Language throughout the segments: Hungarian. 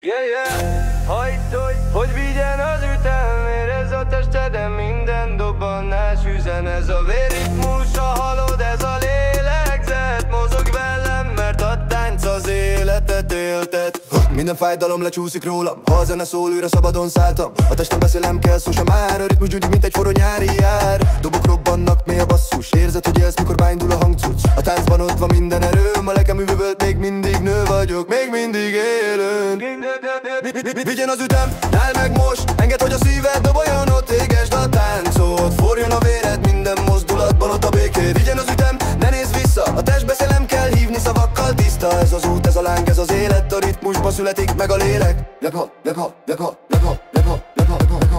Yeah, yeah, hogy vigyen az ütem, érezd a testeden minden dobbanás üzen. Ez a vérritmus, a halod, ez a lélegzet. Mozog velem, mert a tánc az életet éltet. Minden fájdalom lecsúszik rólam, ha a zene szól, újra szabadon szálltam. A testem beszélem kell, szó sem már. A ritmus gyújtik, mint egy forró nyári jár. Dobok robbannak, mély a basszus. Érzed, hogy élsz, mikor beindul a hangcucc. A táncban ott van minden erőm, a lelkem üvölt, még mindig nő vagyok, még mindig élőn. Vigyen az ütem, állj meg most, engedd, hogy a szíved doboljon, ott égesd a táncot. Forjon a véred minden mozdulatban, ott a békét. Vigyen az ütem, ne nézz vissza, a testbeszélem kell hívni szavakkal. Tiszta ez az út, ez a láng, ez az élet. A ritmusba születik meg a lélek.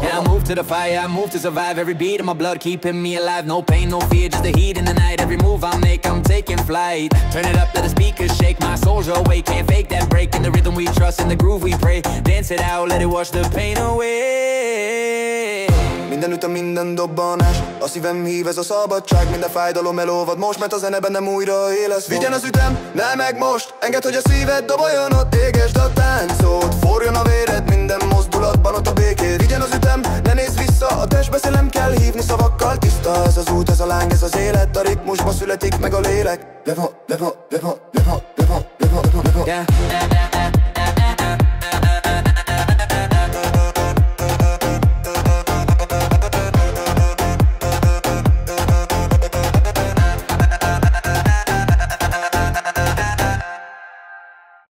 Yeah, I move to the fire, I move to survive. Every beat of my blood keeping me alive. No pain, no fear, just the heat in the night. Every move I make, I'm taking flight. Turn it up, let the speakers shake. My soul's awake, can't fake that break. In the rhythm we trust, in the groove we pray. Dance it out, let it wash the pain away. Minden ütem, minden dobbanás, a szívem hív, ez a szabadság. Minden fájdalom elolvad most, mert a zene bennem újra élesz. Vigyen az ütem, ne meg most, engedd, hogy a szíved doboljon, ott égesd a táncot. Forjon a véred minden mozdulatban, ott a békét. Vigyen az ütem, ne nézz vissza, a testbeszélem kell hívni szavakkal. Tiszta ez az út, ez a láng, ez az élet. A ritmusba születik meg a lélek. Yeah,